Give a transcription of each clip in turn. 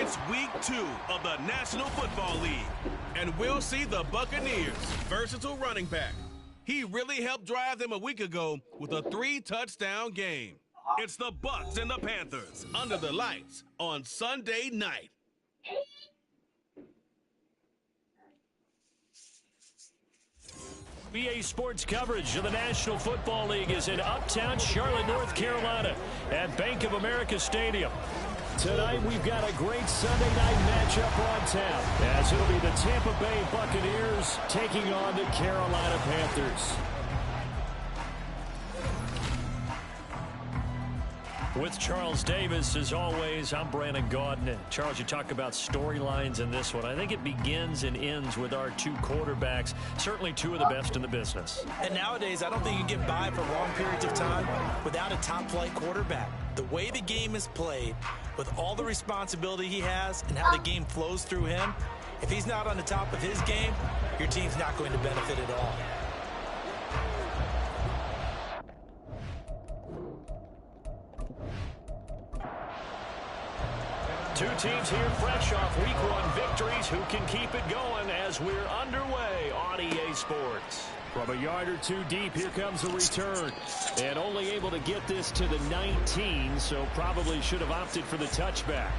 It's week 2 of the National Football League, and we'll see the Buccaneers' versatile running back. He really helped drive them a week ago with a 3-touchdown game. It's the Bucs and the Panthers under the lights on Sunday night. BA Sports coverage of the National Football League is in uptown Charlotte, North Carolina at Bank of America Stadium. Tonight we've got a great Sunday night matchup on tap, as it'll be the Tampa Bay Buccaneers taking on the Carolina Panthers. With Charles Davis, as always, I'm Brandon Gaudin. And Charles, you talk about storylines in this one. I think it begins and ends with our two quarterbacks, certainly two of the best in the business. And nowadays, I don't think you can get by for long periods of time without a top-flight quarterback. The way the game is played, with all the responsibility he has and how the game flows through him, if he's not on the top of his game, your team's not going to benefit at all. Two teams here fresh off week 1 victories. Who can keep it going as we're underway on EA Sports? From a yard or two deep, here comes the return. And only able to get this to the 19, so probably should have opted for the touchback.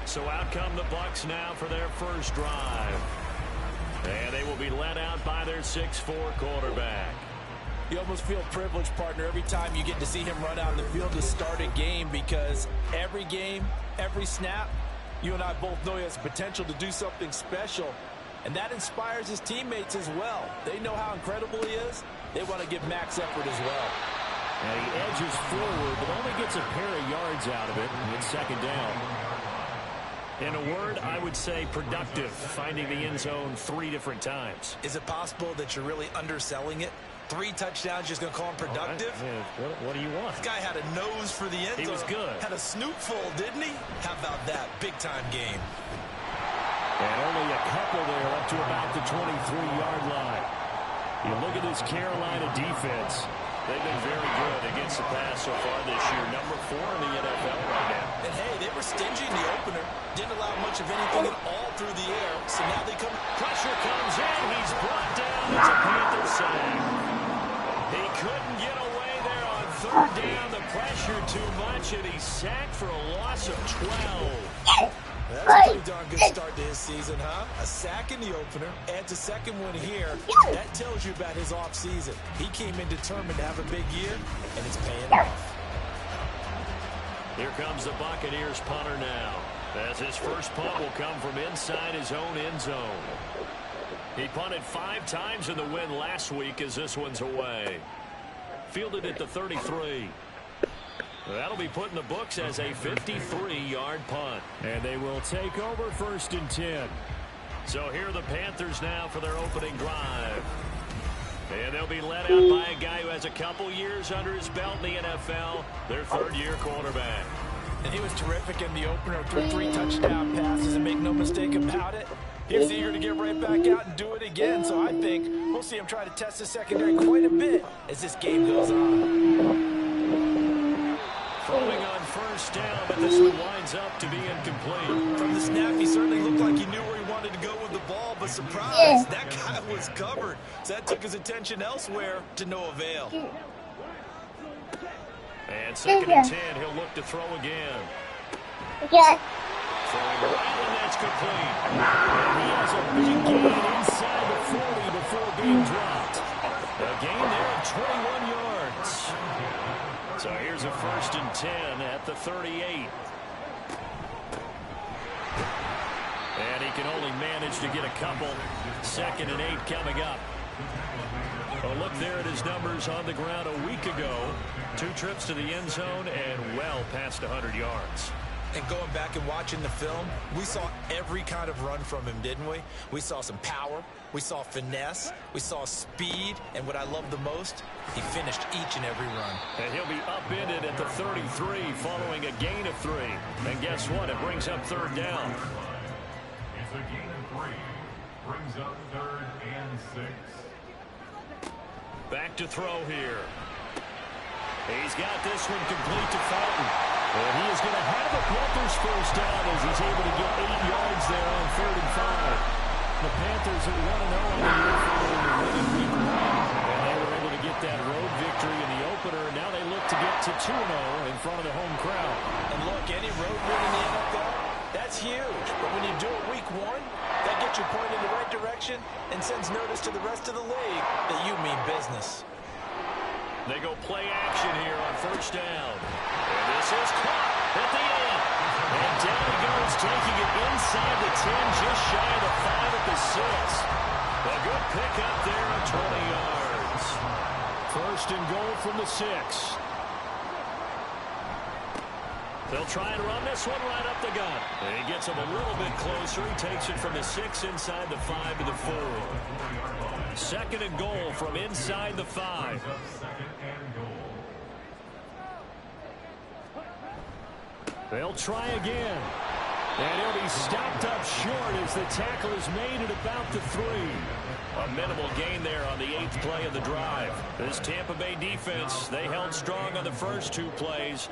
So out come the Bucs now for their first drive. And they will be led out by their 6'4 quarterback. You almost feel privileged, partner, every time you get to see him run out in the field to start a game, because every game, every snap, you and I both know he has potential to do something special. And that inspires his teammates as well. They know how incredible he is. They want to give max effort as well. And he edges forward, but only gets a pair of yards out of it. It's second down. In a word, I would say productive, finding the end zone 3 different times. Is it possible that you're really underselling it? 3 touchdowns, just going to call him productive? Right. What do you want? This guy had a nose for the end zone. He was good. Had a snootful, didn't he? How about that? Big-time game. And only a couple there up to about the 23-yard line. You look at this Carolina defense. They've been very good against the pass so far this year. Number 4 in the NFL right now. And, hey, they were stingy in the opener. Didn't allow much of anything at all through the air. So now they come. Pressure comes in. He's brought down. It's a Panther sack. He couldn't get away there on 3rd down. The pressure too much, and he's sacked for a loss of 12. That's a pretty darn good start to his season, huh? A sack in the opener, adds a second one here. That tells you about his offseason. He came in determined to have a big year, and it's paying off. Here comes the Buccaneers punter now, as his first punt will come from inside his own end zone. He punted 5 times in the win last week, as this one's away. Fielded at the 33. That'll be put in the books as a 53-yard punt. And they will take over 1st and 10. So here are the Panthers now for their opening drive. And they'll be led out by a guy who has a couple years under his belt in the NFL, their 3rd-year quarterback. And he was terrific in the opener, threw 3 touchdown passes, and make no mistake about it, he was eager to get right back out and do it again. So I think we'll see him try to test the secondary quite a bit as this game goes on. Throwing on 1st down, but this one winds up to be incomplete. From the snap, he certainly looked like he knew where he wanted to go with the ball, but surprise, that guy was covered. So that took his attention elsewhere to no avail. And 2nd and 10, he'll look to throw again. Throwing right, and that's complete. And he has a big gain inside the 40 before being dropped. A gain there of 21 yards. So here's a 1st and 10 at the 38. And he can only manage to get a couple. 2nd and 8 coming up. A look there at his numbers on the ground a week ago. 2 trips to the end zone and well past 100 yards. And going back and watching the film, we saw every kind of run from him, didn't we? We saw some power, we saw finesse, we saw speed, and what I love the most, he finished each and every run. And he'll be upended at the 33 following a gain of 3. And guess what? It brings up 3rd down. It's a gain of 3. Brings up 3rd and 6. Back to throw here. He's got this one complete to Fulton. And he is going to have the Panthers first down as he's able to get 8 yards there on 3rd and 5. The Panthers are 1-0 on the year following the win in week 1. And they were able to get that road victory in the opener. And now they look to get to 2-0 in front of the home crowd. And look, any road win in the NFL, that's huge. But when you do it week 1, that gets you pointed in the right direction and sends notice to the rest of the league that you mean business. They go play action here on 1st down. And this is caught at the end. And down he goes, taking it inside the 10, just shy of the 5 at the 6. A good pickup there on 20 yards. 1st and goal from the 6. They'll try and run this one right up the gut. And he gets him a little bit closer. He takes it from the 6 inside the 5 to the 4. 2nd and goal from inside the 5. They'll try again. And he'll be stopped up short as the tackle is made at about the 3. A minimal gain there on the 8th play of the drive. This Tampa Bay defense, they held strong on the first 2 plays.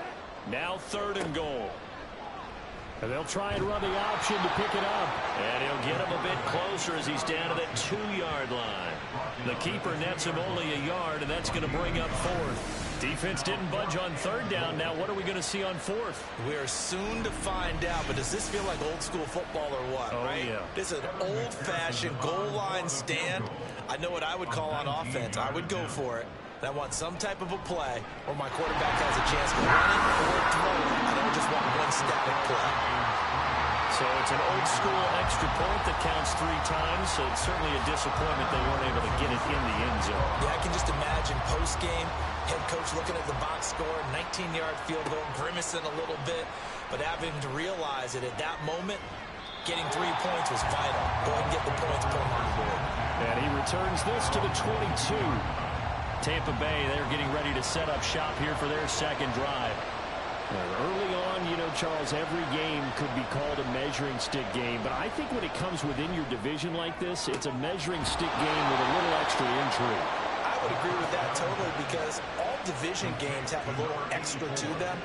Now 3rd and goal. And they'll try and run the option to pick it up. And he'll get him a bit closer as he's down to that 2-yard line. The keeper nets him only a yard, and that's going to bring up 4th. Defense didn't budge on 3rd down. Now what are we going to see on 4th? We're soon to find out, but does this feel like old school football or what? Oh, right? Yeah. This is an old-fashioned goal line stand. I know what I would call on offense. I would go for it. I want some type of a play where my quarterback has a chance to run it or throw it. I don't just want one static play. So it's an old-school extra point that counts 3 times. So it's certainly a disappointment they weren't able to get it in the end zone. Yeah, I can just imagine post-game, head coach looking at the box score, 19-yard field goal, grimacing a little bit, but having to realize that at that moment, getting 3 points was vital. Go ahead and get the points, put them on the board. And he returns this to the 22. Tampa Bay, they're getting ready to set up shop here for their 2nd drive. Early on, you know, Charles, every game could be called a measuring stick game, but I think when it comes within your division like this, it's a measuring stick game with a little extra intrigue. I would agree with that totally because all division games have a little extra to them.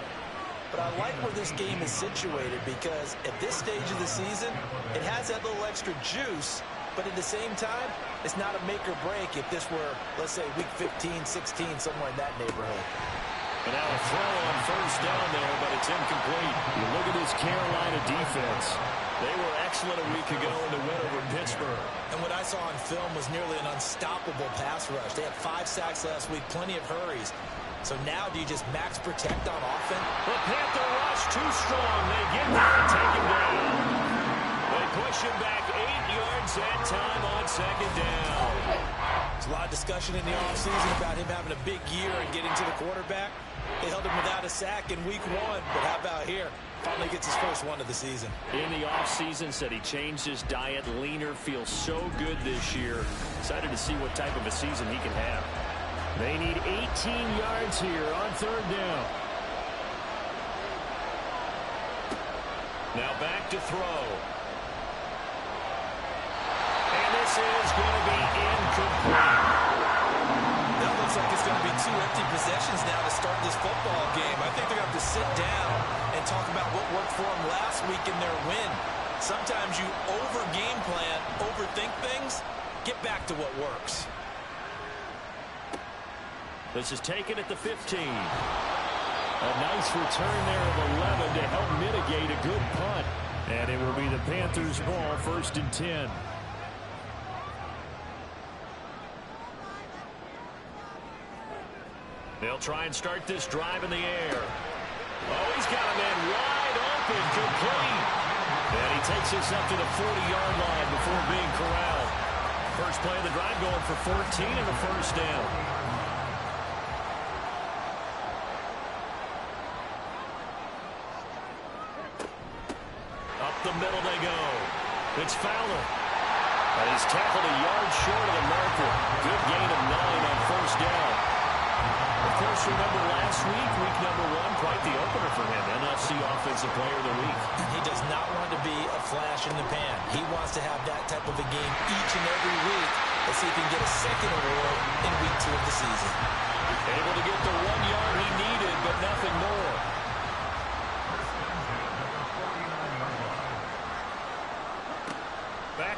But I like where this game is situated because at this stage of the season, it has that little extra juice, but at the same time, it's not a make or break if this were, let's say, week 15, 16, somewhere in that neighborhood. And now a throw on 1st down there, but it's incomplete. You look at this Carolina defense. They were excellent a week ago in the win over Pittsburgh. And what I saw on film was nearly an unstoppable pass rush. They had 5 sacks last week, plenty of hurries. So now do you just max protect on offense? The Panther rush too strong. They get there and take him down. They push him back 8 yards that time on 2nd down. There's a lot of discussion in the offseason about him having a big year and getting to the quarterback. They held him without a sack in week 1, but how about here? Finally gets his first one of the season. In the offseason, said he changed his diet, leaner, feels so good this year. Excited to see what type of a season he can have. They need 18 yards here on 3rd down. Now back to throw. And this is going to be incomplete. That looks like it's going to be 2 empty possessions now to start this football game. I think they're going to have to sit down and talk about what worked for them last week in their win. Sometimes you over-game plan, overthink things, get back to what works. This is taken at the 15. A nice return there of 11 to help mitigate a good punt. And it will be the Panthers' ball, 1st and 10. They'll try and start this drive in the air. Oh, he's got a man wide open, complete. And he takes this up to the 40-yard line before being corralled. First play of the drive going for 14 and a 1st down. Up the middle they go. It's Fowler. And he's tackled a yard short of the marker. Good gain of 9 on 1st down. Of course, remember last week, week number 1, quite the opener for him. NFC Offensive Player of the Week. He does not want to be a flash in the pan. He wants to have that type of a game each and every week. Let's see if he can get a 2nd award in week 2 of the season. Able to get the 1 yard he needed, but nothing more.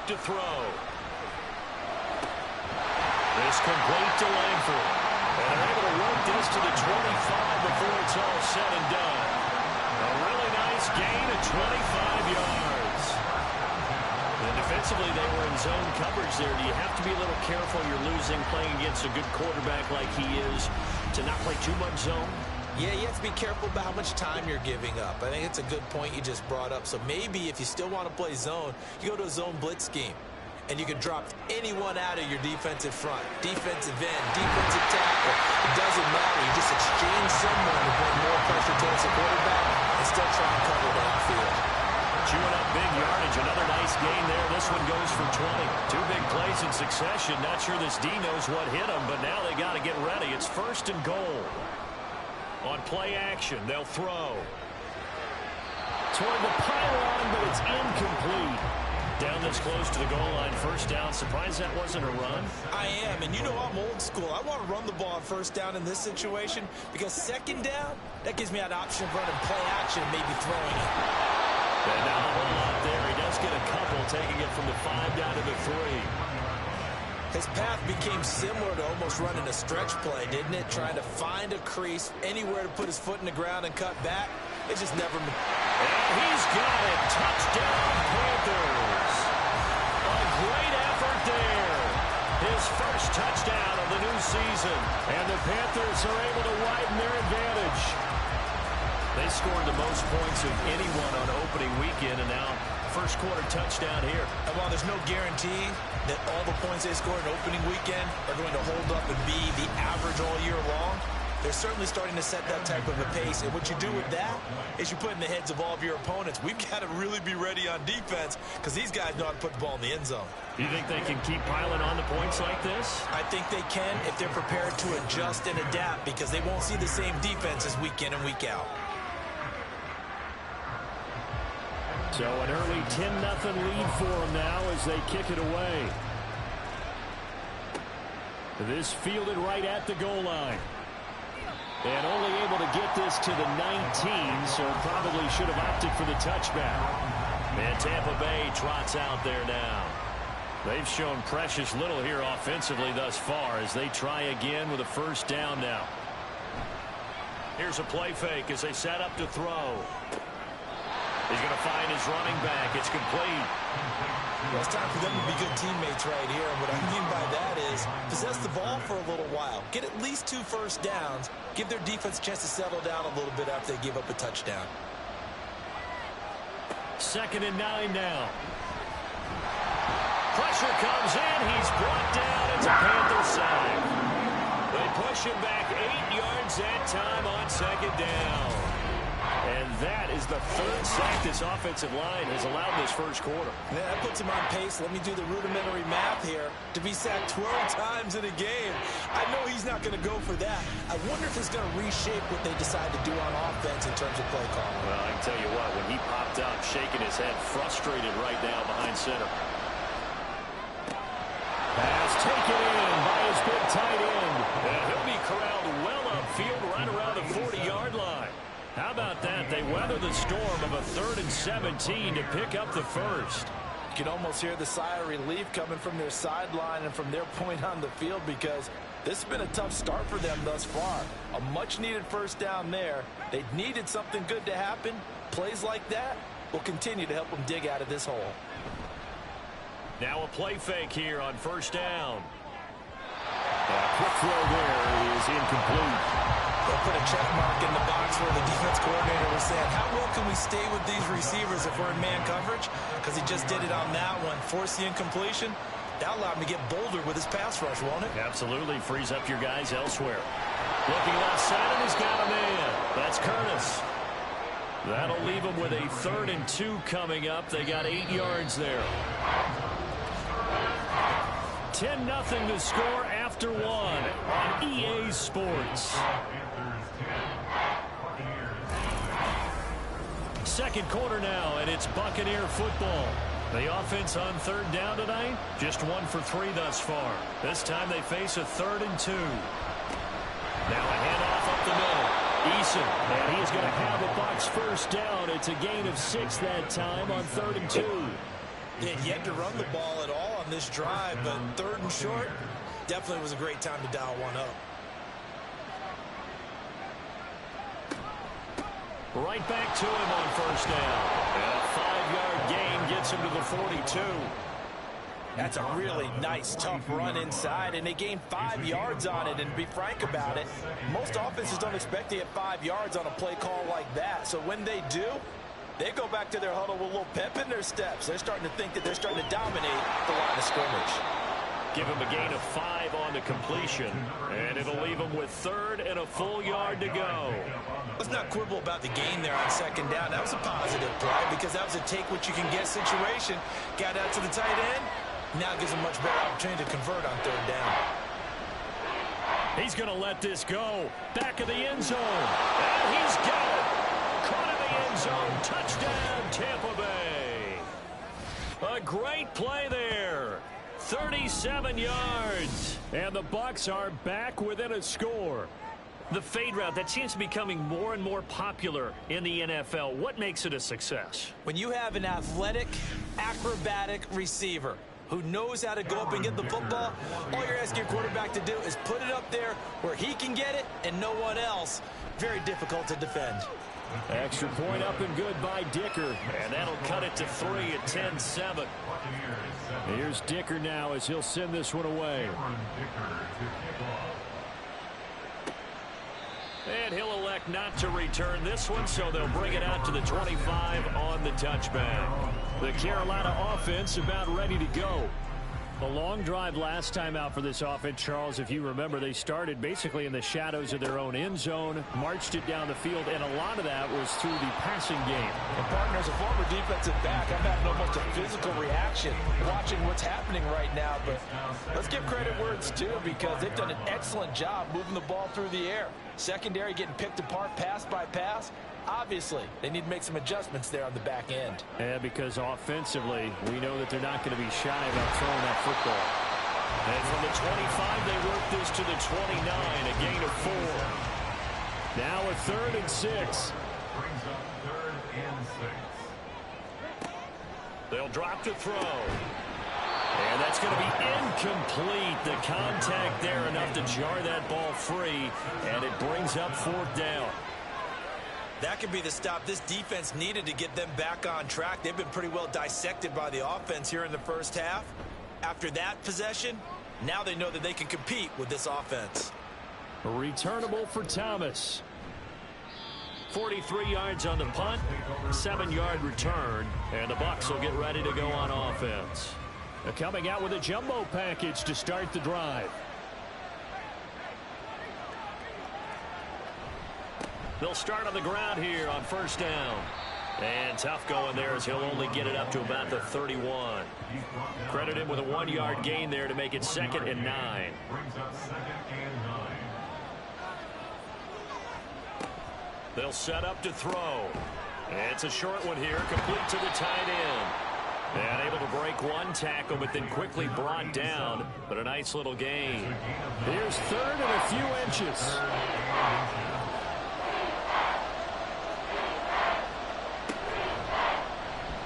back to throw. This complete to Langford. And they're able to work this to the 25 before it's all said and done. A really nice gain of 25 yards. And defensively, they were in zone coverage there. Do you have to be a little careful you're losing playing against a good quarterback like he is to not play too much zone? Yeah, you have to be careful about how much time you're giving up. I think it's a good point you just brought up. So maybe if you still want to play zone, you go to a zone blitz scheme. And you can drop anyone out of your defensive front. Defensive end, defensive tackle. It doesn't matter. You just exchange someone to bring more pressure towards the quarterback and still try and cover downfield. Chewing up big yardage. Another nice gain there. This one goes for 20. Two big plays in succession. Not sure this D knows what hit him, but now they got to get ready. It's 1st and goal. On play action, they'll throw. Toward the pylon, but it's incomplete. Down this close to the goal line, 1st down. Surprised that wasn't a run? I am, and you know I'm old school. I want to run the ball on 1st down in this situation because 2nd down, that gives me an option of running play action and maybe throwing it. And not a whole lot there. He does get a couple, taking it from the 5 down to the 3. His path became similar to almost running a stretch play, didn't it? Trying to find a crease, anywhere to put his foot in the ground and cut back. It just never... And he's got it. Touchdown, Panthers. A great effort there. His first touchdown of the new season. And the Panthers are able to widen their advantage. They scored the most points of anyone on opening weekend, and now first quarter touchdown here. And while there's no guarantee that all the points they scored in opening weekend are going to hold up and be the average all year long, they're certainly starting to set that type of a pace. And what you do with that is you put in the heads of all of your opponents, we've got to really be ready on defense because these guys know how to put the ball in the end zone. You think they can keep piling on the points like this? I think they can if they're prepared to adjust and adapt because they won't see the same defenses week in and week out. So an early 10-0 lead for them now as they kick it away. This fielded right at the goal line. And only able to get this to the 19, so probably should have opted for the touchback. And Tampa Bay trots out there now. They've shown precious little here offensively thus far as they try again with a 1st down now. Here's a play fake as they set up to throw. He's going to find his running back. It's complete. Well, it's time for them to be good teammates right here. And what I mean by that is possess the ball for a little while. Get at least 2 1st downs. Give their defense a chance to settle down a little bit after they give up a touchdown. 2nd and 9 now. Pressure comes in. He's brought down. It's a Panther sack. They push him back 8 yards that time on 2nd down. And that is the 3rd sack this offensive line has allowed this first quarter. Yeah, that puts him on pace. Let me do the rudimentary math here. To be sacked 12 times in a game, I know he's not going to go for that. I wonder if it's going to reshape what they decide to do on offense in terms of play calling. Well, I can tell you what, when he popped up, shaking his head, frustrated right now behind center. Pass taken in by his big tight end. And he'll be corralled well upfield right around the 40-yard line. How about that? They weather the storm of a 3rd and 17 to pick up the 1st. You can almost hear the sigh of relief coming from their sideline and from their point on the field because this has been a tough start for them thus far. A much-needed 1st down there. They needed something good to happen. Plays like that will continue to help them dig out of this hole. Now a play fake here on 1st down. A quick throw there is incomplete. They'll put a check mark in the box where the defense coordinator was saying, how well can we stay with these receivers if we're in man coverage? Because he just did it on that one. Force the incompletion. That'll allow him to get bolder with his pass rush, won't it? Absolutely. Frees up your guys elsewhere. Looking left side, and he's got a man. That's Curtis. That'll leave him with a 3rd and 2 coming up. They got 8 yards there. 10-0 to score after 1 on EA Sports. 2nd quarter now, and it's Buccaneer football. The offense on 3rd down tonight, just 1 for 3 thus far. This time they face a 3rd and 2. Now a handoff up the middle. Eason, and he's going to have a Bucs 1st down. It's a gain of 6 that time on 3rd and 2. They had yet to run the ball at all on this drive, but third and short definitely was a great time to dial one up. Right back to him on first down. And a 5-yard gain gets him to the 42. That's a really nice, tough run inside, and they gained 5 yards on it. And to be frank about it, most offenses don't expect to get 5 yards on a play call like that. So when they do, they go back to their huddle with a little pep in their steps. They're starting to think that they're starting to dominate the line of scrimmage. Give him a gain of 5 on the completion, and it'll leave him with third and a full yard to go. Let's not quibble about the gain there on second down. That was a positive play because that was a take-what-you-can-get situation. Got out to the tight end. Now gives him a much better opportunity to convert on third down. He's going to let this go. Back of the end zone. And he's got it. Caught in the end zone. Touchdown, Tampa Bay. A great play there. 37 yards. And the Bucs are back within a score. The fade route, that seems to be becoming more and more popular in the NFL. What makes it a success? When you have an athletic, acrobatic receiver who knows how to go up and get the football, all you're asking your quarterback to do is put it up there where he can get it and no one else. Very difficult to defend. Extra point up and good by Dicker. And that'll cut it to 3 at 10-7. Here's Dicker now as he'll send this one away. And he'll elect not to return this one, so they'll bring it out to the 25 on the touchback. The Carolina offense about ready to go. A long drive last time out for this offense, Charles. If you remember, they started basically in the shadows of their own end zone, marched it down the field, and a lot of that was through the passing game. And, partner, as a former defensive back, I'm having almost a physical reaction watching what's happening right now. But let's give credit where it's due because they've done an excellent job moving the ball through the air. Secondary getting picked apart pass by pass. Obviously, they need to make some adjustments there on the back end. Yeah, because offensively, we know that they're not going to be shy about throwing that football. And from the 25, they work this to the 29, a gain of 4. Now a 3rd and 6. Brings up 3rd and 6. They'll drop to throw. And that's going to be incomplete. The contact there enough to jar that ball free, and it brings up 4th down. That could be the stop this defense needed to get them back on track. They've been pretty well dissected by the offense here in the first half. After that possession, now they know that they can compete with this offense. Returnable for Thomas. 43 yards on the punt, 7-yard return, and the Bucs will get ready to go on offense. They're coming out with a jumbo package to start the drive. They'll start on the ground here on first down. And tough going there as he'll only get it up to about the 31. Credit him with a 1-yard gain there to make it 2nd and 9. Brings up 2nd and 9. They'll set up to throw. It's a short one here, complete to the tight end. And able to break one tackle, but then quickly brought down. But a nice little gain. Here's 3rd and a few inches.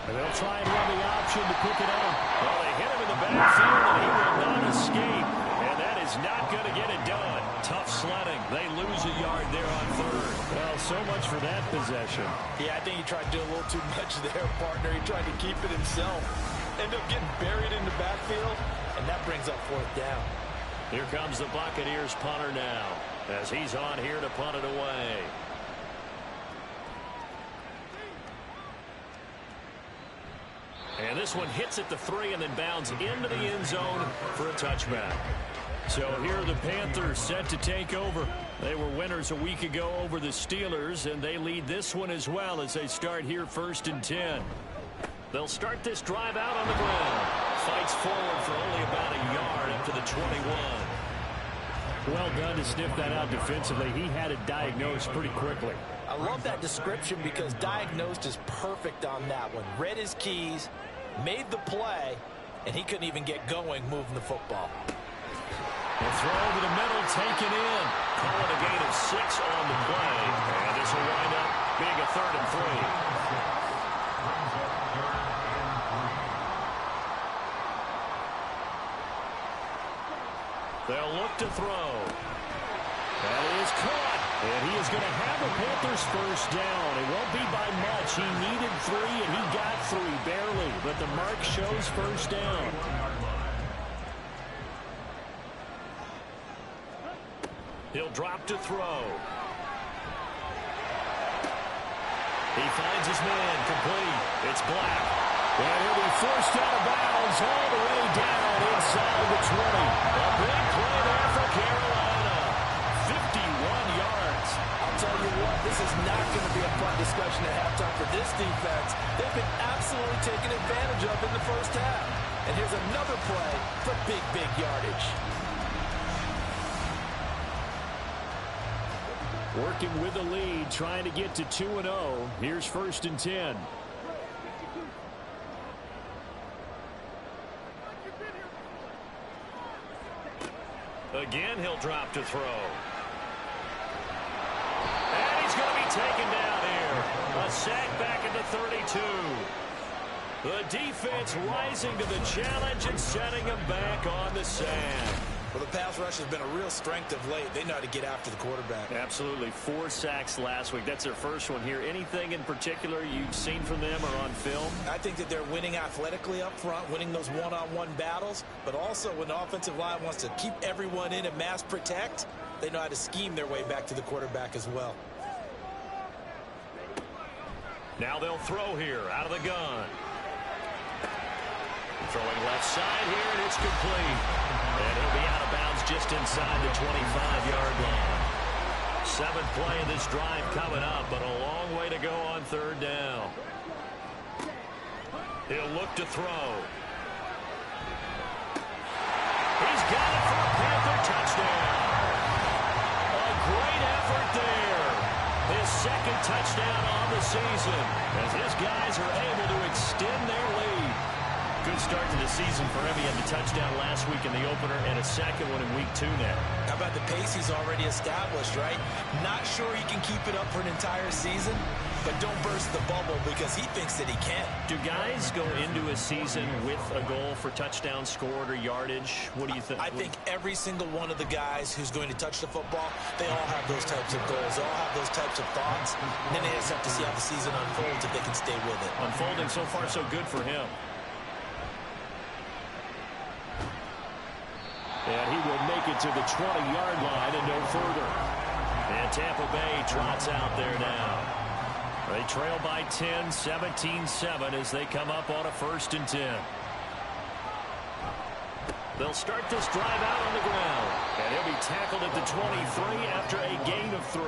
And they'll try and run the option to pick it up. Well, they hit him in the backfield, and he will not escape. And that is not going to get it done. Tough sledding. They lose a yard there on 3rd. Well, so much for that possession. Yeah, I think he tried to do a little too much there, partner. He tried to keep it himself. Ended up getting buried in the backfield, and that brings up 4th down. Here comes the Buccaneers punter now, as he's on here to punt it away. And this one hits at the 3 and then bounds into the end zone for a touchback. So here are the Panthers set to take over. They were winners a week ago over the Steelers, and they lead this one as well as they start here 1st and 10. They'll start this drive out on the ground. Fights forward for only about a yard up to the 21. Well done to sniff that out defensively. He had it diagnosed pretty quickly. I love that description because diagnosed is perfect on that one. Read his keys, made the play, and he couldn't even get going moving the football. The throw over the middle, taken in. Call it a gain of 6 on the play. And this will wind up being a 3rd and 3. They'll look to throw. That is caught. And he is going to have the Panthers first down. It won't be by much. He needed 3, and he got 3, barely. But the mark shows first down. He'll drop to throw. He finds his man, complete. It's Black. And he'll be forced out of bounds all the way down inside the 20. A big play there for Carolina. 51 yards. I'll tell you what, this is not going to be a fun discussion at halftime for this defense. They've been absolutely taken advantage of in the first half. And here's another play for big yardage. Working with the lead, trying to get to 2-0. Here's 1st and 10. Again, he'll drop to throw. And he's going to be taken down here. A sack back at the 32. The defense rising to the challenge and setting him back on the sand. Well, the pass rush has been a real strength of late. They know how to get after the quarterback. Absolutely. 4 sacks last week. That's their first one here. Anything in particular you've seen from them or on film? I think that they're winning athletically up front, winning those one-on-one battles, but also when the offensive line wants to keep everyone in and mass protect, they know how to scheme their way back to the quarterback as well. Now they'll throw here out of the gun. Throwing left side here, and it's complete. And he'll be out of bounds just inside the 25-yard line. 7th play of this drive coming up, but a long way to go on 3rd down. He'll look to throw. He's got it for a Panther touchdown. A great effort there. His 2nd touchdown on the season, as his guys are able to extend their lead. Good start to the season for him. He had the touchdown last week in the opener and a 2nd one in week 2 now. How about the pace he's already established, right? Not sure he can keep it up for an entire season, but don't burst the bubble because he thinks that he can. Do guys go into a season with a goal for touchdown scored or yardage? What do you think? I think every single one of the guys who's going to touch the football, they all have those types of goals. They all have those types of thoughts. And then they just have to see how the season unfolds if they can stay with it. Unfolding so far so good for him. And he will make it to the 20-yard line and no further. And Tampa Bay trots out there now. They trail by 10, 17-7 as they come up on a 1st and 10. They'll start this drive out on the ground. And he'll be tackled at the 23 after a gain of 3.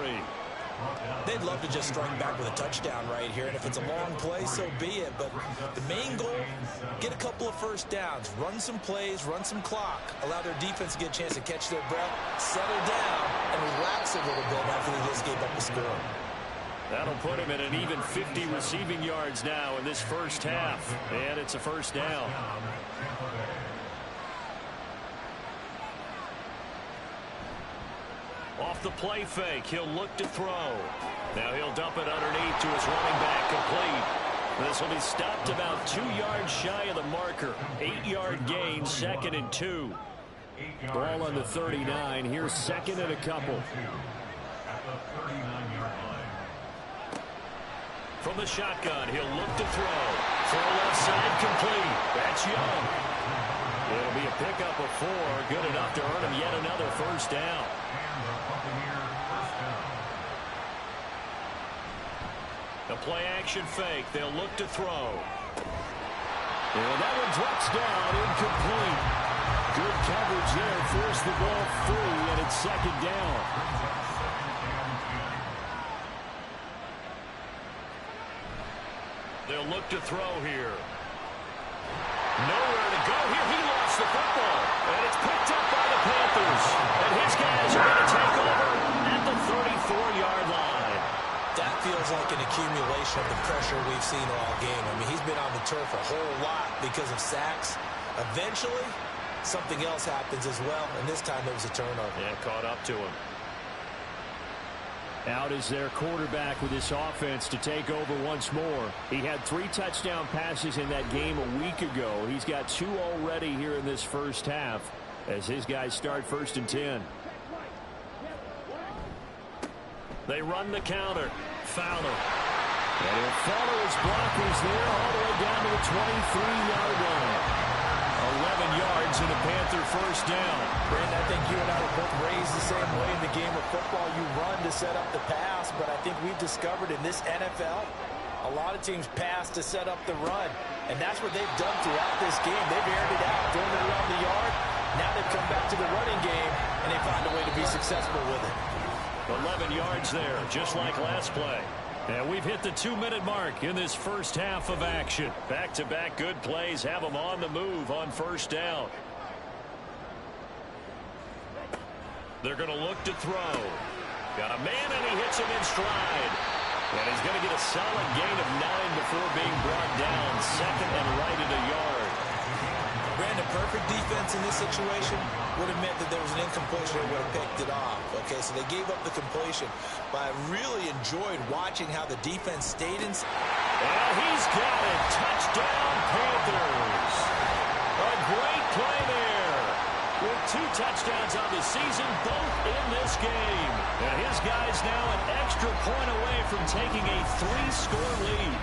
They'd love to just strike back with a touchdown right here, and if it's a long play, so be it. But the main goal, get a couple of first downs, run some plays, run some clock, allow their defense to get a chance to catch their breath, settle down, and relax a little bit after they just gave up the score. That'll put him at an even 50 receiving yards now in this first half, and it's a 1st down. Off the play fake, he'll look to throw. Now he'll dump it underneath to his running back, complete. This will be stopped about 2 yards shy of the marker. 8-yard gain, 2nd and 2. Ball on the 39. Here's 2nd and a couple. From the shotgun, he'll look to throw. Throw left side, complete. That's Young. It'll be a pickup of 4. Good enough to earn him yet another 1st down. The play action fake. They'll look to throw. And that one drops down, incomplete. Good coverage there. Forced the ball free, and it's 2nd down. They'll look to throw here. Nowhere to go here. He lost the football. And it's picked up by the Panthers. And his guys are going to take over at the 34-yard line. That feels like an accumulation of the pressure we've seen all game. I mean, he's been on the turf a whole lot because of sacks. Eventually, something else happens as well, and this time it was a turnover. Yeah, caught up to him. Out is their quarterback with this offense to take over once more. He had 3 touchdown passes in that game a week ago. He's got 2 already here in this first half. as his guys start 1st and 10. They run the counter. Fowler. And he'll follow his blockers there all the way down to the 23-yard line. 11 yards and a Panther 1st down. Brandon, I think you and I were both raised the same way in the game of football. You run to set up the pass, but I think we've discovered in this NFL, a lot of teams pass to set up the run. And that's what they've done throughout this game. They've aired it out, thrown it around the yard. Now they've come back to the running game, and they find a way to be successful with it. 11 yards there, just like last play. And we've hit the 2-minute mark in this first half of action. Back-to-back good plays have them on the move on 1st down. They're going to look to throw. Got a man, and he hits him in stride. And he's going to get a solid gain of 9 before being brought down. 2nd and right at a yard. Brandon, perfect defense in this situation would have meant that there was an incompletion and would have picked it off. Okay, so they gave up the completion. But I really enjoyed watching how the defense stayed in. And he's got it. Touchdown, Panthers. A great play there. With 2 touchdowns on the season, both in this game. And his guys now an extra point away from taking a 3-score lead.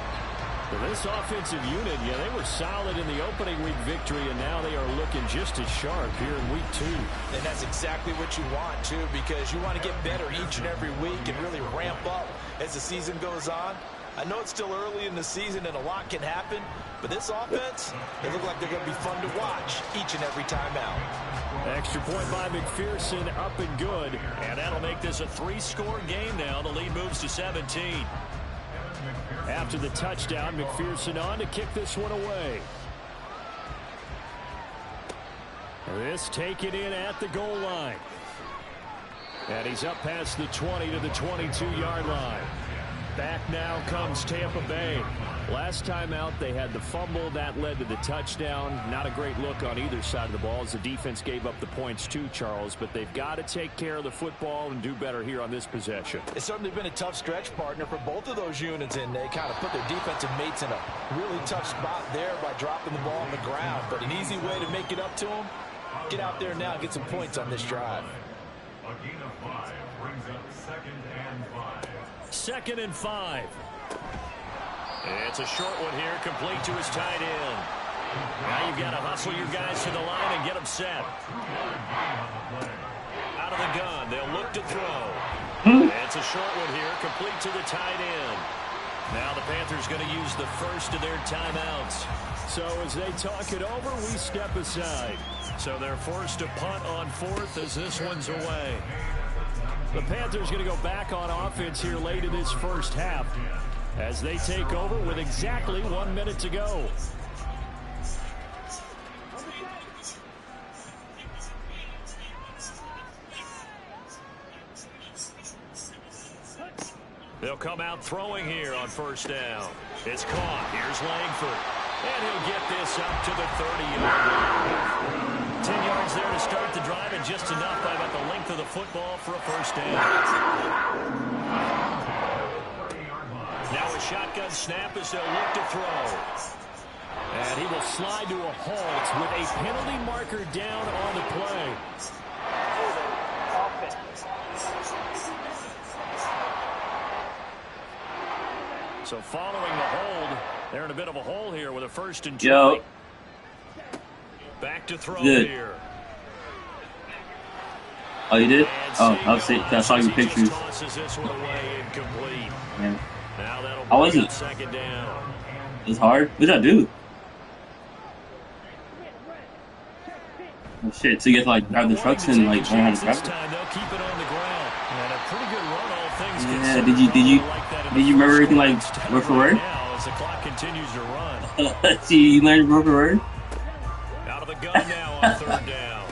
For this offensive unit, yeah, they were solid in the opening week victory, and now they are looking just as sharp here in week 2. And that's exactly what you want, too, because you want to get better each and every week and really ramp up as the season goes on. I know it's still early in the season and a lot can happen, but this offense, they look like they're going to be fun to watch each and every time out. Extra point by McPherson, up and good, and that'll make this a 3-score game now. The lead moves to 17. After the touchdown, McPherson on to kick this one away. This taken in at the goal line. And he's up past the 20 to the 22-yard line. Back now comes Tampa Bay. Last time out, they had the fumble. That led to the touchdown. Not a great look on either side of the ball as the defense gave up the points too, Charles. But they've got to take care of the football and do better here on this possession. It's certainly been a tough stretch, partner, for both of those units, and they kind of put their defensive mates in a really tough spot there by dropping the ball on the ground. But an easy way to make it up to them, get out there now and get some points on this drive. A gain of 5 brings up 2nd and 5. 2nd and 5. It's a short one here, complete to his tight end. Now you've got to hustle your guys to the line and get them set. Out of the gun, they'll look to throw. It's a short one here, complete to the tight end. Now the Panthers going to use the first of their timeouts. So as they talk it over, we step aside. So they're forced to punt on 4th as this one's away. The Panthers going to go back on offense here late in this first half as they take over with exactly 1 minute to go. They'll come out throwing here on 1st down. It's caught. Here's Langford. And he'll get this up to the 30-yard line. 10 yards there to start the drive, and just enough by about the length of the football for a 1st down. Now a shotgun snap as they'll look to throw. And he will slide to a halt with a penalty marker down on the play. So following the hold, they're in a bit of a hole here with a 1st and 20. Back to throw here. Oh, you did? Oh, I saw your pictures. Yeah. How was it? Second down. It was hard? What did I do? Oh shit, so you get to like grab the trucks and like learn how to drive it? Yeah, did you remember everything like word for word? As the clock continues to run. See, you learned word for word? Out of the gun now on 3rd down.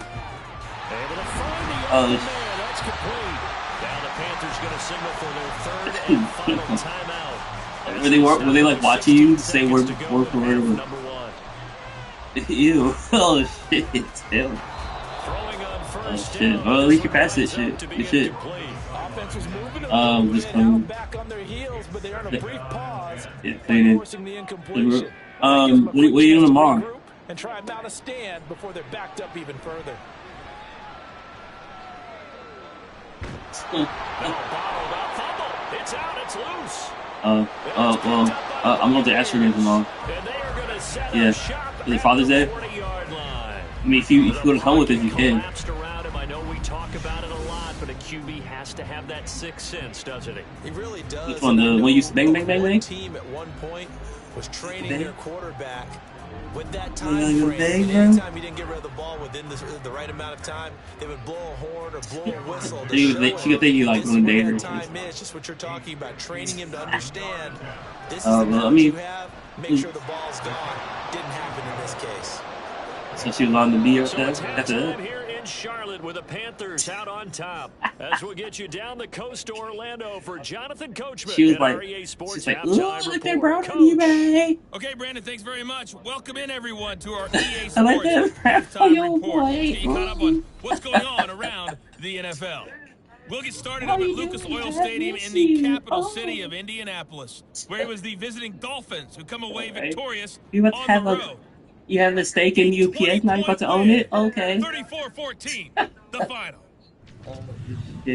Able to find the open man. That's complete. Now the Panthers going to signal for their 3rd and final timeout. Were they like watching you say word for word? Number 1. Ew. Oh shit. Hell. Oh shit. Well, at least you passed it. Shit. Good shit. Just coming. Back on their heels, but they're in a brief pause. Yeah, clean it. What are you doing tomorrow? And try and mount a stand before they're backed up even further. It's out, it's loose. Well, I'm going to ask you again tomorrow. Yeah, is it Father's Day? I mean, if you want to come with us, you can. I know we talk about it a lot, but a QB has to have that sixth sense, doesn't he? He really does. Which one? The one you used to bang, bang, bang, bang? Team at one point was training Bang. their quarterback with that time frame. Bang, Anytime he didn't get rid of the ball within the right amount of time, they would blow a horn or blow a whistle. She could think you like this one is where day. that time is. Just what you're talking about, training him to understand. This is well, the I mean, you have. Make sure the ball's gone. Didn't happen in this case. So she was on the B or So it's after halftime that? here in Charlotte with the Panthers out on top. As we'll get you down the coast to Orlando for Jonathan Coachman. She was at like, our EA Sports she's like, halftime ooh, look at report. brown on you, babe. Okay, Brandon, thanks very much. Welcome in, everyone, to our EA I like Sports that. halftime Oh, report. boy. Get you caught up on what's going on around the NFL. We'll get started up at Lucas Oil Stadium in the capital city of Indianapolis, where it was the visiting Dolphins who come away victorious You on about to have the road. You have a stake in UPS, now you about to own it? Okay. 34-14, the final.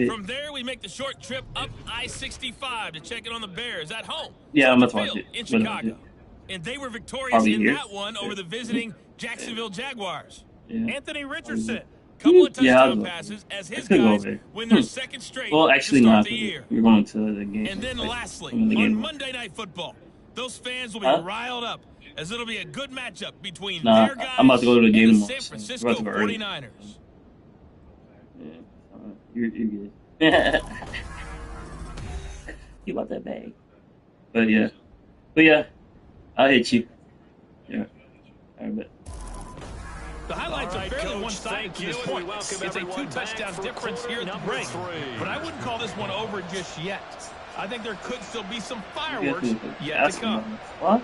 From there, we make the short trip up I-65 to check in on the Bears at home. Yeah, I'm about to watch Field it. in I'm gonna watch Chicago. it. And they were victorious Probably in here. that one over the visiting Jacksonville Jaguars. Yeah. Anthony Richardson, couple of Yeah, touchdown passes as his could go guys there. win their second straight Well, to actually, start not. the year. We're going to the game. And then like, lastly, when the on game- Monday Night Football, those fans will be Huh? riled up as it'll be a good matchup between Nah, their guys I'm about to go to the game and the tomorrow, San so Francisco we're about to go early. 49ers. Yeah, you're good. You want that bag? But yeah, I'll hit you. Yeah, alright, but. The highlights All right, are fairly Coach, one-sided thank to this you, and point. we welcome It's a everyone two-touchdown back for difference here at the quarter break. number 3. But I wouldn't call this one over just yet. I think there could still be some fireworks yet to come. What?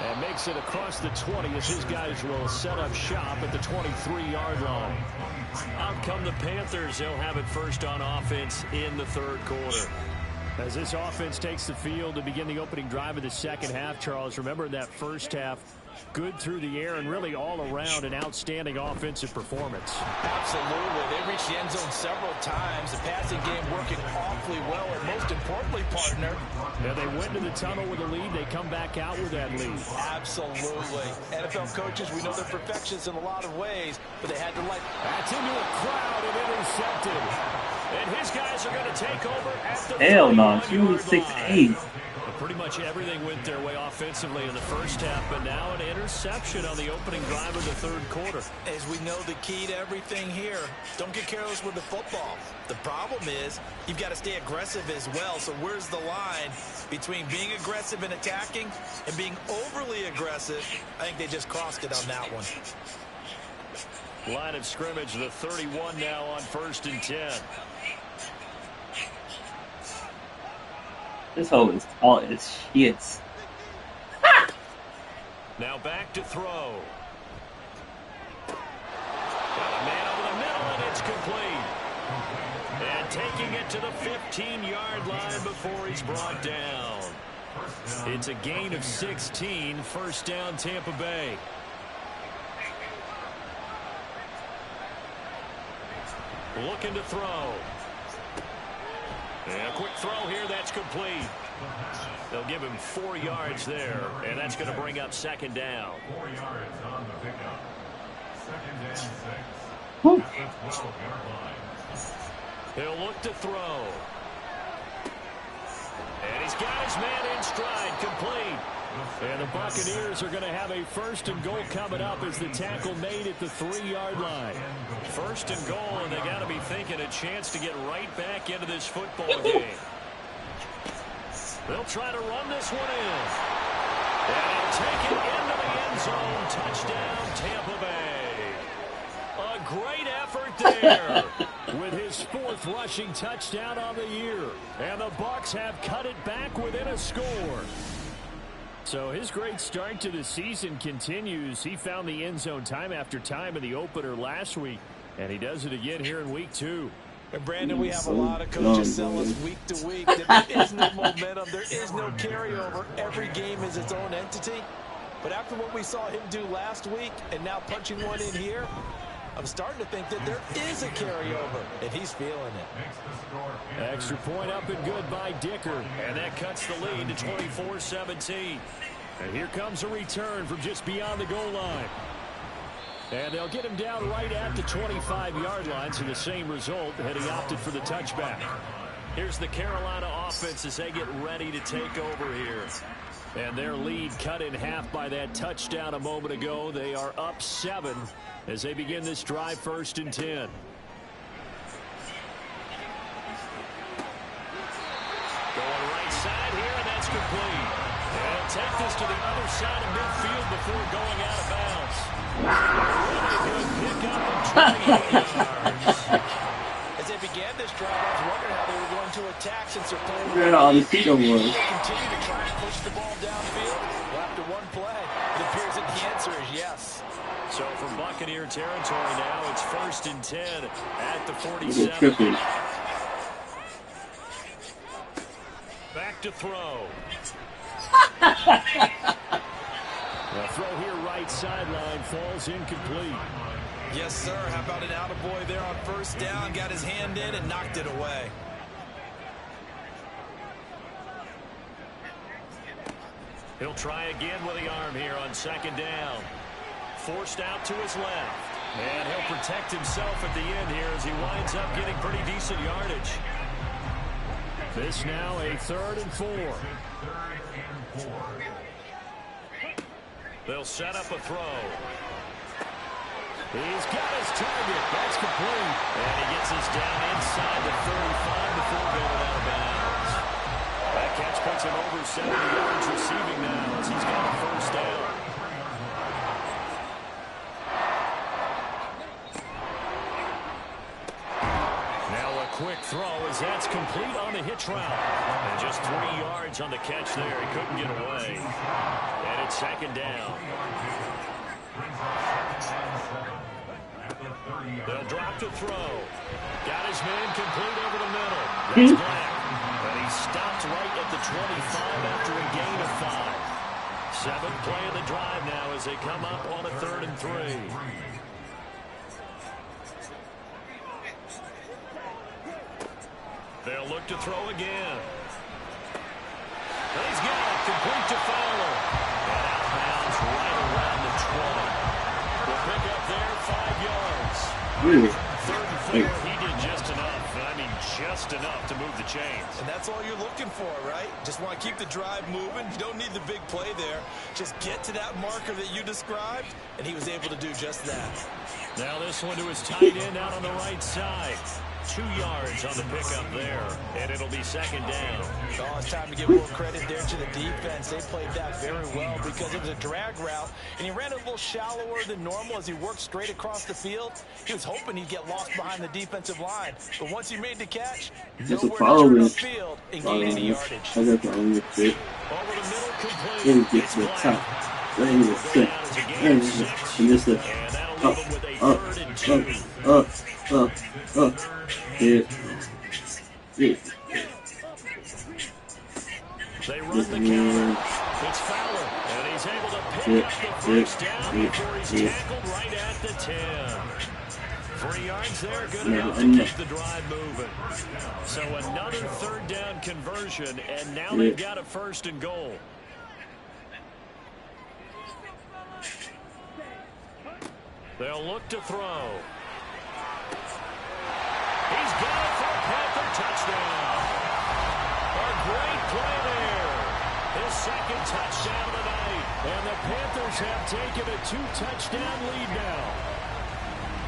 And makes it across the 20 as his guys will set up shop at the 23-yard line. Out come the Panthers. They'll have it first on offense in the third quarter. As this offense takes the field to begin the opening drive of the second half, Charles, remember in that first half, good through the air and really all around an outstanding offensive performance. Absolutely. They reached the end zone several times. The passing game working awfully well. And most importantly, partner. Yeah, they went to the tunnel with a lead. They come back out with that lead. Absolutely. NFL coaches, we know they're perfectionists in a lot of ways, but they had to like. That's into a crowd and intercepted. And his guys are going to take over at the Hell no, she 31-yard was 6'8". line. Pretty much everything went their way offensively in the first half, but now an interception on the opening drive of the third quarter. As we know, the key to everything here, don't get careless with the football. The problem is you've got to stay aggressive as well. So where's the line between being aggressive and attacking and being overly aggressive? I think they just crossed it on that one. Line of scrimmage, the 31 now on 1st and 10. This hole is tall as shit. Now back to throw. Got a man over the middle, and it's complete. And taking it to the 15-yard line before he's brought down. It's a gain of 16, first down Tampa Bay. Looking to throw. And a quick throw here, that's complete. They'll give him 4 yards there, and that's going to bring up second down. 4 yards on the pickup. 2nd and 6. Whew. At the 12-yard line. He'll look to throw. And he's got his man in stride, complete. And the Buccaneers are going to have a 1st and goal coming up as the tackle made at the 3-yard line. 1st and goal, and they got to be thinking a chance to get right back into this football game. They'll try to run this one in. And he'll take it into the end zone. Touchdown, Tampa Bay. A great effort there with his 4th rushing touchdown on the year. And the Bucs have cut it back within a score. So his great start to the season continues. He found the end zone time after time in the opener last week, and he does it again here in week 2. And Brandon, we have a lot of coaches tell us week to week that there is no momentum, there is no carryover. Every game is its own entity. But after what we saw him do last week and now punching one in here, I'm starting to think that there is a carryover, and he's feeling it. Extra point up and good by Dicker, and that cuts the lead to 24-17. And here comes a return from just beyond the goal line. And they'll get him down right at the 25-yard line, so the same result, had he opted for the touchback. Here's the Carolina offense as they get ready to take over here. And their lead cut in half by that touchdown a moment ago. They are up 7 as they begin this drive, 1st and 10. Going right side here, and that's complete. And take this to the other side of midfield before going out of bounds. Really good pickup of 28 yards. As they began this drive, I was wondering how they were going to attack since they're playing. The feet was. Continue to try and push the ball downfield. Well, after one play, it appears that the answer is yes. So from Buccaneer territory now, it's 1st and 10 at the 47. Back to throw. The throw here right sideline falls incomplete. Yes, sir. How about an attaboy there on 1st down? Got his hand in and knocked it away. He'll try again with the arm here on 2nd down. Forced out to his left. And he'll protect himself at the end here as he winds up getting pretty decent yardage. This now a 3rd and 4. They'll set up a throw. He's got his target. That's complete. And he gets this down inside the 35 before going out of bounds. That catch puts him over 70 yards receiving now as he's got a 1st down. Now a quick throw as that's complete on the hitch route. And just 3 yards on the catch there. He couldn't get away. And it's 2nd down. They'll drop to throw. Got his man complete over the middle. That's Black. But he stopped right at the 25 after a gain of 5. 7th play of the drive now as they come up on a 3rd and 3. They'll look to throw again. He's got it complete to Fowler. And out of bounds right around the 20. We'll pick up there 5 yards. 3rd and 4, he did just enough. I mean, just enough to move the chains. And that's all you're looking for, right? Just want to keep the drive moving. You don't need the big play there. Just get to that marker that you described, and he was able to do just that. Now this one to his tight end out on the right side. 2 yards on the pickup there, and it'll be 2nd down. Oh, it's time to give more credit there to the defense. They played that very well because it was a drag route, and he ran a little shallower than normal as he worked straight across the field. He was hoping he'd get lost behind the defensive line, but once he made the catch, nowhere to turn upfield and gain any yardage. Over the middle, complete. And gets to the top. And that'll leave him with a 3rd and 2. Yeah. They run the counter. It's Fowler, and he's able to pick up the 1st down before he's tackled right at the 10. 3 yards there, good enough to keep the drive moving. So another 3rd down conversion, and now they've got a 1st and goal. They'll look to throw. He's got it for a Panther touchdown. A great play there. His 2nd touchdown of the night. And the Panthers have taken a 2-touchdown lead now.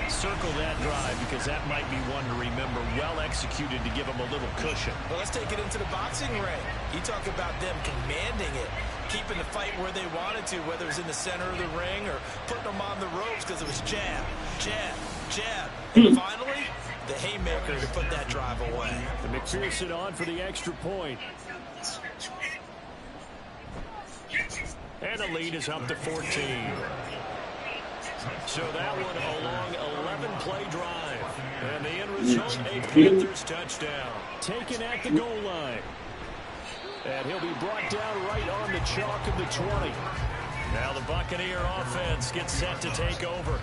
Circle that drive because that might be one to remember. Well executed to give them a little cushion. Well, let's take it into the boxing ring. You talk about them commanding it, keeping the fight where they wanted to, whether it was in the center of the ring or putting them on the ropes because it was jab, jab, jab. And finally, the haymaker to put that drive away. And McPherson on for the extra point. And the lead is up to 14. So that one a long 11-play drive. And the end result, a Panthers touchdown. Taken at the goal line. And he'll be brought down right on the chalk of the 20. Now the Buccaneer offense gets set to take over.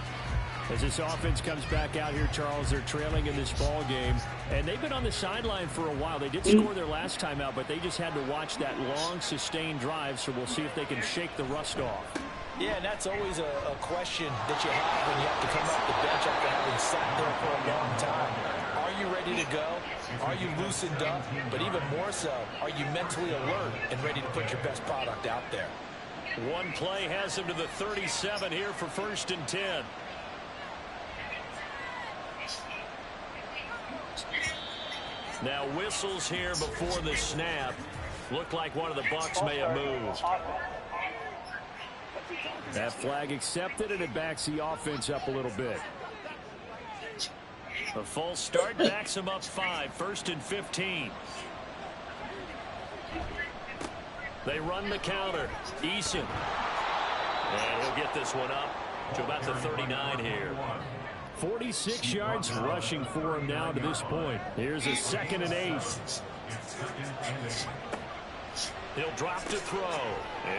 As this offense comes back out here, Charles, they're trailing in this ball game, and they've been on the sideline for a while. They did score their last time out, but they just had to watch that long, sustained drive, so we'll see if they can shake the rust off. Yeah, and that's always a question that you have when you have to come off the bench after having sat there for a long time. Are you ready to go? Are you loosened up? But even more so, are you mentally alert and ready to put your best product out there? One play has him to the 37 here for 1st and 10. Now whistles here before the snap. Looked like one of the Bucs may have moved. That flag accepted, and it backs the offense up a little bit. A false start backs him up 5. 1st and 15. They run the counter. Eason. And he'll get this one up to about the 39 here. 46 yards rushing for him now to this point. Here's a 2nd and 8. He'll drop to throw.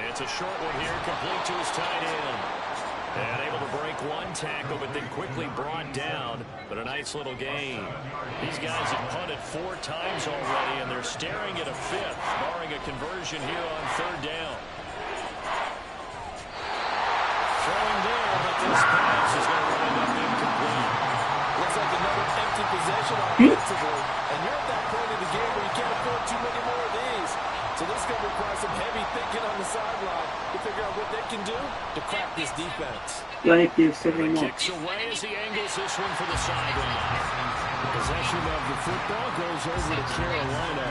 It's a short one here, complete to his tight end. And able to break one tackle, but then quickly brought down. But a nice little gain. These guys have punted 4 times already, and they're staring at a 5th, barring a conversion here on 3rd down. Throwing there, but this pass is going to wind up incomplete. Looks like another empty possession offensively. And you're at that point in the game where you can't afford too many more of these. So this is going to require some heavy thinking on the sideline to figure out what they can do to crack this defense. Kicks away as he angles this one for the sideline. Possession of the football goes over to Carolina.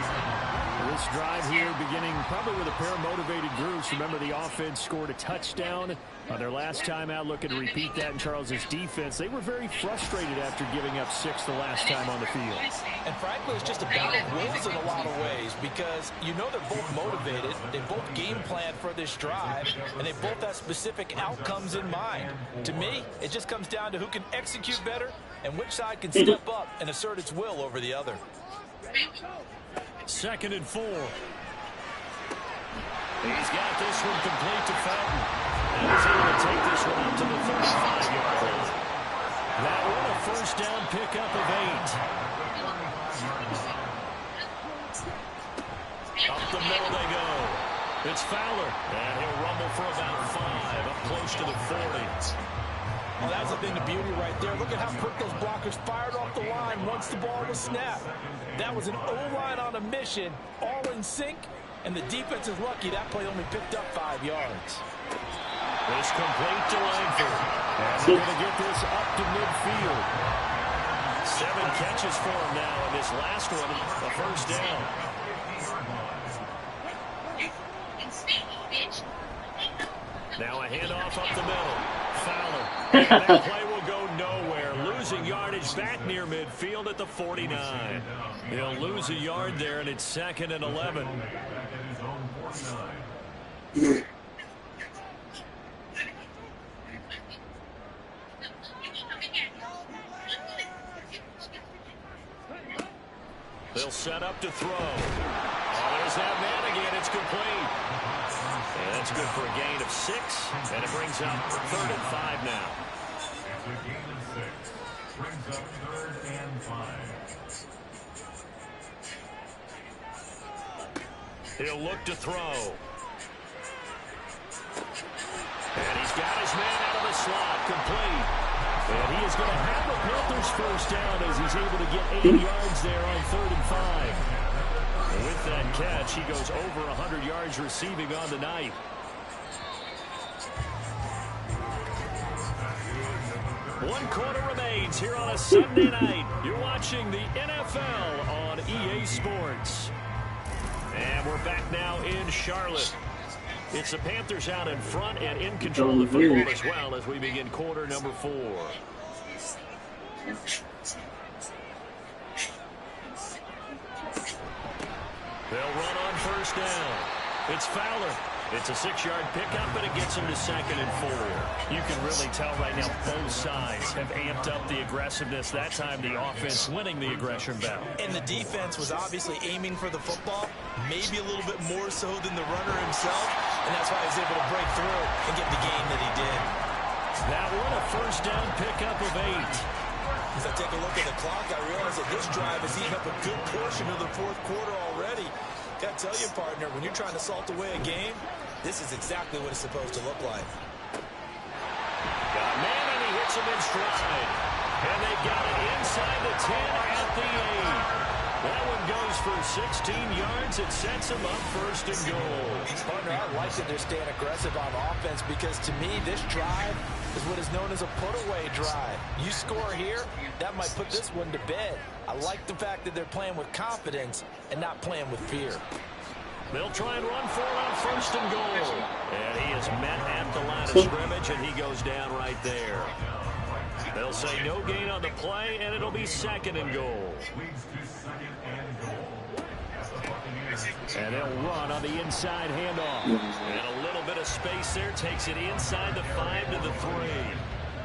This drive here beginning probably with a pair of motivated groups. Remember, the offense scored a touchdown on their last time out. Looking to repeat that in Charles's defense. They were very frustrated after giving up 6 the last time on the field. And frankly, it's just a battle of wills in a lot of ways, because you know they're both motivated. They both game plan for this drive, and they both have specific outcomes in mind. To me, it just comes down to who can execute better and which side can step up and assert its will over the other. 2nd and 4. He's got this one complete to Felton. And he's able to take this one up to the 35-yard line. That one a 1st down pickup of 8. Up the middle they go. It's Fowler. And he'll rumble for about 5, up close to the 40. Well, that's the thing, the beauty right there. Look at how quick those blockers fired off the line once the ball was snapped. That was an O-line on a mission, all in sync, and the defense is lucky that play only picked up 5 yards. It's complete to Langford. And they're going to get this up to midfield. 7 catches for him now, and this last one, a 1st down. Now a handoff up the middle. Fowler. And that play will go nowhere. Losing yardage back near midfield at the 49. He'll lose a yard there, and it's 2nd and 11. They'll set up to throw. Oh, there's that man again. It's complete. And that's good for a gain of 6. And it brings up 3rd and 5 now. It's a gain of 6. Brings up 3rd and 5. He'll look to throw. And he's got his man out of the slot, complete. And he is going to have the Panthers 1st down as he's able to get 80 yards there on 3rd and 5. And with that catch, he goes over 100 yards receiving on the night. One quarter remains here on a Sunday night. You're watching the NFL on EA Sports. And we're back now in Charlotte. It's the Panthers out in front and in control of the football as well as we begin quarter number 4. They'll run on 1st down. It's Fowler. It's a 6-yard pickup, but it gets him to 2nd and 4. You can really tell right now both sides have amped up the aggressiveness. That time the offense winning the aggression battle. And the defense was obviously aiming for the football, maybe a little bit more so than the runner himself, and that's why he was able to break through and get the gain that he did. That one a first down pickup of 8. As I take a look at the clock, I realize that this drive has eaten up a good portion of the fourth quarter already. Got to tell you, partner, when you're trying to salt away a game, this is exactly what it's supposed to look like. Got a man, and he hits him in stride. And they got it inside the 10 at the 8. That one goes for 16 yards. It sets him up first and goal. Partner, I like that they're staying aggressive on offense because, to me, this drive is what is known as a put-away drive. You score here, that might put this one to bed. I like the fact that they're playing with confidence and not playing with fear. They'll try and run for it on first and goal. And he is met at the line of scrimmage, and he goes down right there. They'll say no gain on the play, and it'll be second and goal. And they'll run on the inside handoff. And a little bit of space there takes it inside the 5 to the 3.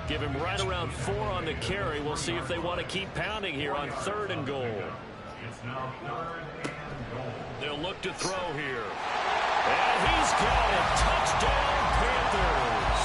Give him right around 4 on the carry. We'll see if they want to keep pounding here on third and goal. They'll look to throw here. And he's got it. Touchdown, Panthers.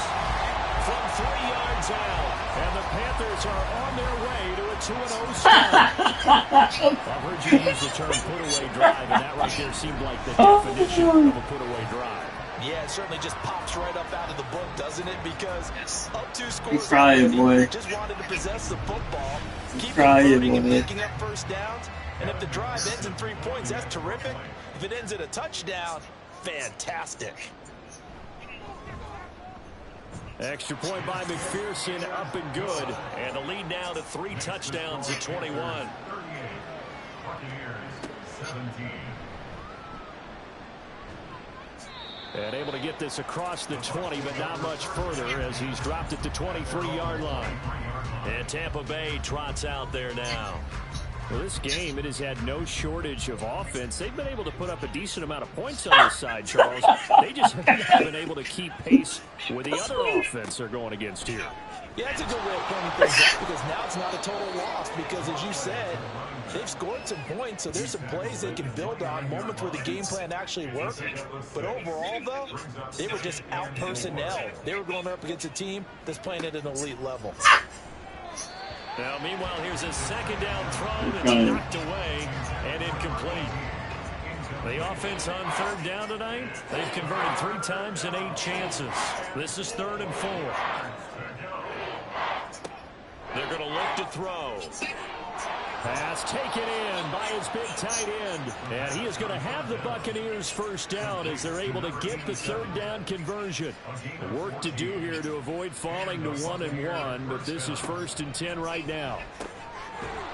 From 3 yards out. And the Panthers are on their way to a 2-0 start. I've heard you use the term put-away drive, and that right there seemed like the definition of a put-away drive. Yeah, it certainly just pops right up out of the book, doesn't it? Because up 2 scores, boy. Just wanted to possess the football, keep Crying, and picking up first downs. And if the drive ends in 3 points, that's terrific. If it ends in a touchdown, fantastic. Extra point by McPherson, up and good. And the lead now to 3 touchdowns at 21. And able to get this across the 20, but not much further as he's dropped it to 23-yard line. And Tampa Bay trots out there now. Well, this game, it has had no shortage of offense. They've been able to put up a decent amount of points on this side, Charles. They just haven't been able to keep pace with the other offense they're going against here. Yeah, that's a good way of pointing things out because now it's not a total loss because, as you said, they've scored some points, so there's some plays they can build on, moments where the game plan actually worked. But overall, though, they were just out-personnel. They were going up against a team that's playing at an elite level. Now, meanwhile, here's a second down throw that's knocked away and incomplete. The offense on third down tonight, they've converted 3 times in 8 chances. This is 3rd and 4. They're going to look to throw. Pass taken in by his big tight end. And he is going to have the Buccaneers first down as they're able to get the third down conversion. Work to do here to avoid falling to 1-1, but this is 1st and 10 right now.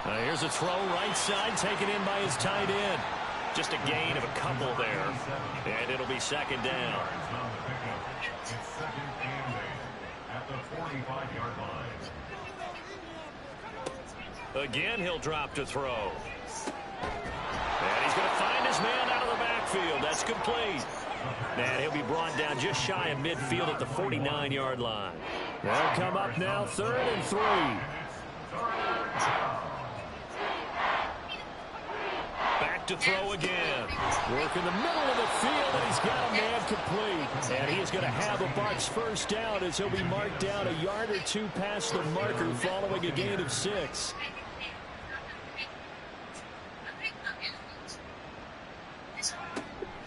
Here's a throw right side taken in by his tight end. Just a gain of a couple there. And it'll be second down. At the 45-yard line. Again, he'll drop to throw. And he's going to find his man out of the backfield. That's complete. And he'll be brought down just shy of midfield at the 49-yard line. They'll come up now, 3rd and 3. Back to throw again. Work in the middle of the field, and he's got a man complete. And he is going to have a Bucs first down as he'll be marked down a yard or 2 past the marker following a gain of 6.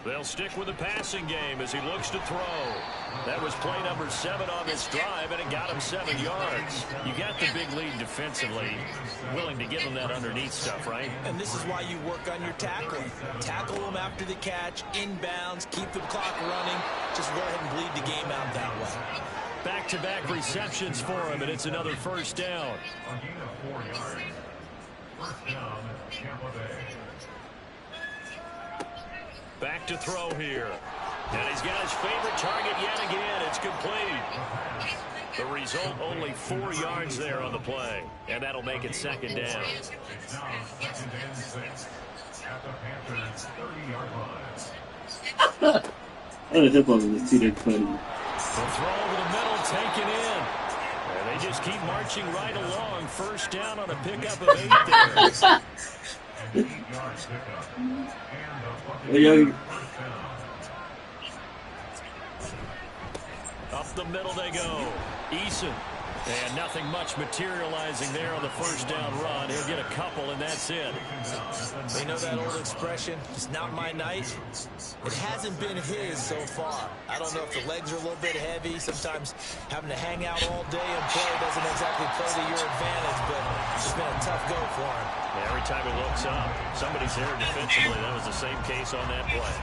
They'll stick with the passing game as he looks to throw. That was play number 7 on this drive, and it got him 7 yards. You got the big lead defensively, willing to give him that underneath stuff, right? And this is why you work on your tackling. Tackle them after the catch, inbounds, keep the clock running. Just go ahead and bleed the game out that way. Back-to-back receptions for him, and it's another first down. A gain of 4 yards. First down, Tampa Bay. Back to throw here. And he's got his favorite target yet again. It's complete. The result, only 4 yards there on the play. And that'll make it second down. It's now 2nd and 6 at the Panthers' 30-yard line. The throw over the middle, taken in. And they just keep marching right along. First down on a pickup of 8 there. An 8-yard pickup. And the Yo. Up the middle they go. Eason. And nothing much materializing there on the first down run. He'll get a couple, and that's it. You know that old expression, it's not my night? It hasn't been his so far. I don't know if the legs are a little bit heavy. Sometimes having to hang out all day and play doesn't exactly play to your advantage, but it's been a tough go for him. Yeah, every time he looks up, somebody's there defensively. That was the same case on that play.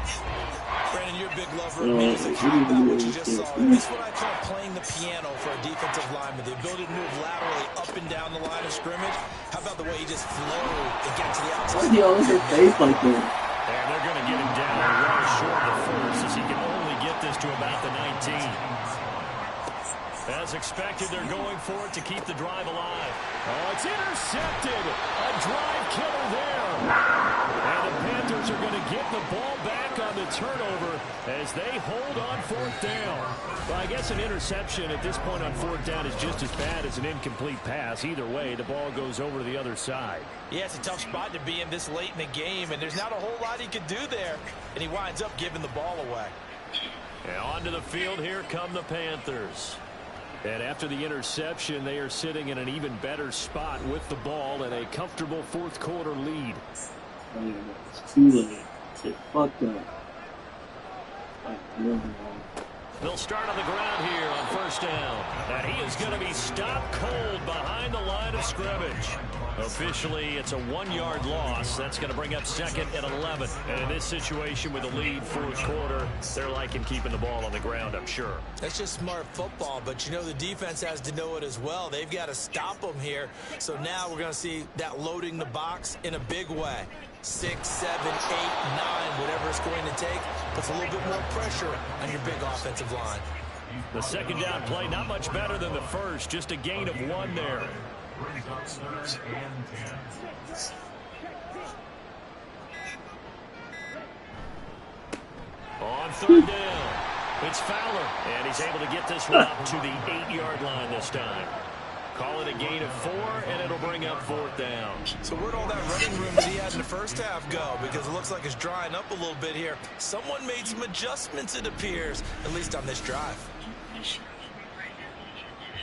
Brandon, you're a big lover of music. How about what you just saw? This is what I call playing the piano for a defensive lineman. The ability to move laterally up and down the line of scrimmage. How about the way he just flowed and get to the outside? Why do you always have face like that? And they're going to get him down right short of the first as he can only get this to about the 19. As expected, they're going for it to keep the drive alive. Oh, it's intercepted. A drive killer there. And the Panthers are going to get the ball back on the turnover as they hold on fourth down. Well, I guess an interception at this point on fourth down is just as bad as an incomplete pass. Either way, the ball goes over to the other side. Yeah, it's a tough spot to be in this late in the game, and there's not a whole lot he could do there. And he winds up giving the ball away. And onto the field, here come the Panthers. And after the interception, they are sitting in an even better spot with the ball and a comfortable fourth quarter lead. It's too late. It's fucked up. They'll start on the ground here on first down. And he is going to be stopped cold behind the line of scrimmage. Officially, it's a 1-yard loss. That's going to bring up second and 11. And in this situation with a lead fourth quarter, they're liking keeping the ball on the ground, I'm sure. That's just smart football, but you know the defense has to know it as well. They've got to stop them here. So now we're going to see that loading the box in a big way. 6, 7, 8, 9, whatever it's going to take, puts a little bit more pressure on your big offensive line. The second down play, not much better than the first, just a gain of 1 there. On third down, it's Fowler, and he's able to get this one up to the 8-yard line this time. Call it a gain of 4, and it'll bring up fourth down. So where'd all that running room that he had in the first half go? Because it looks like it's drying up a little bit here. Someone made some adjustments, it appears, at least on this drive.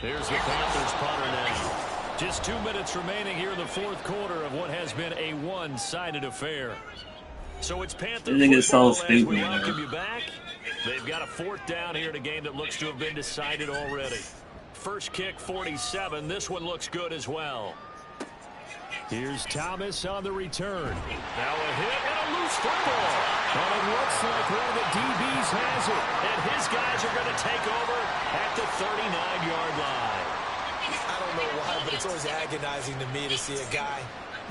There's the Panthers punter now. Just 2 minutes remaining here in the fourth quarter of what has been a one-sided affair. So it's Panthers football as we welcome you back. They've got a fourth down here in a game that looks to have been decided already. First kick, 47. This one looks good as well. Here's Thomas on the return. Now a hit and a loose football. And it looks like one of the DBs has it. And his guys are going to take over at the 39-yard line. I don't know why, but it's always agonizing to me to see a guy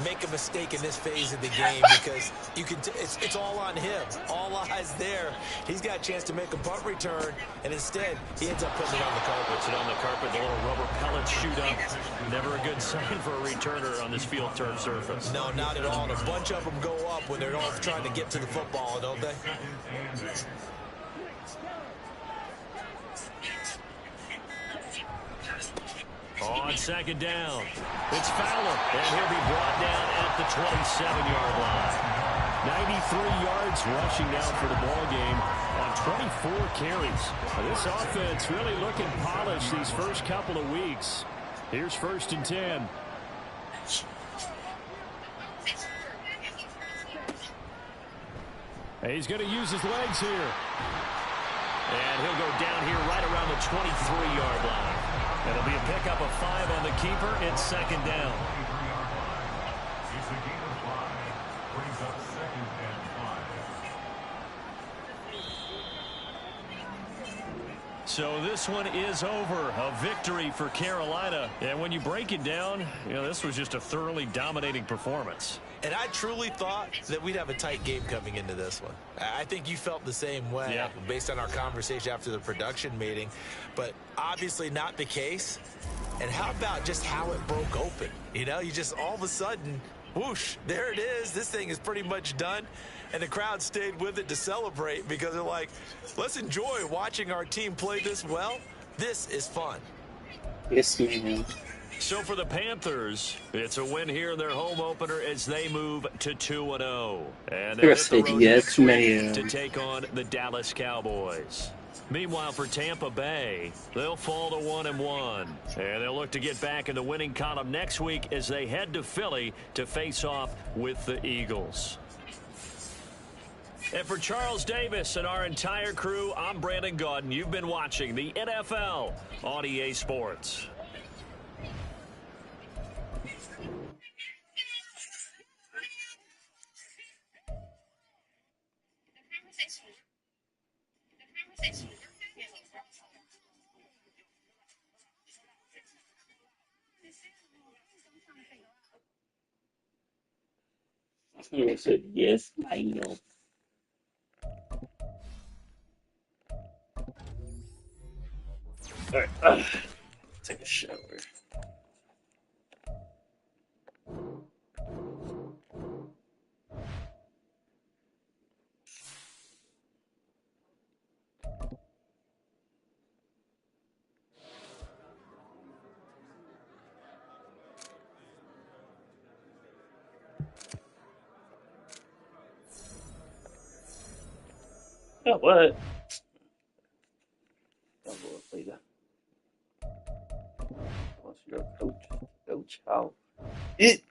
make a mistake in this phase of the game because you can it's all on him. All eyes there. He's got a chance to make a punt return, and instead he ends up putting it on the carpet. Puts it on the carpet. The little rubber pellets shoot up. Never a good sign for a returner on this field turf surface. No, not at all. And a bunch of them go up when they're all trying to get to the football, don't they? On second down, it's Fowler, and he'll be brought down at the 27-yard line. 93 yards rushing now for the ball game on 24 carries. Now, this offense really looking polished these first couple of weeks. Here's first and 10. He's going to use his legs here. And he'll go down here right around the 23-yard line. It'll be a pickup of 5 on the keeper. It's second down. It's a gain of 5. Brings up second and 5. So this one is over. A victory for Carolina. And when you break it down, you know, this was just a thoroughly dominating performance. And I truly thought that we'd have a tight game coming into this one. I think you felt the same way based on our conversation after the production meeting. But obviously not the case. And how about just how it broke open? You know, you just all of a sudden, whoosh, there it is. This thing is pretty much done. And the crowd stayed with it to celebrate because they're like, let's enjoy watching our team play this well. This is fun. Yes, man. So for the Panthers, it's a win here in their home opener as they move to 2-0. And they're hit the road next week to take on the Dallas Cowboys. Meanwhile, for Tampa Bay, they'll fall to 1-1. And they'll look to get back in the winning column next week as they head to Philly to face off with the Eagles. And for Charles Davis and our entire crew, I'm Brandon Gaudin. You've been watching the NFL on EA Sports. I said, yes, ma'am. Alright, take a shower. Oh, what? I'll go up later. What's your coach? Coach, how? It.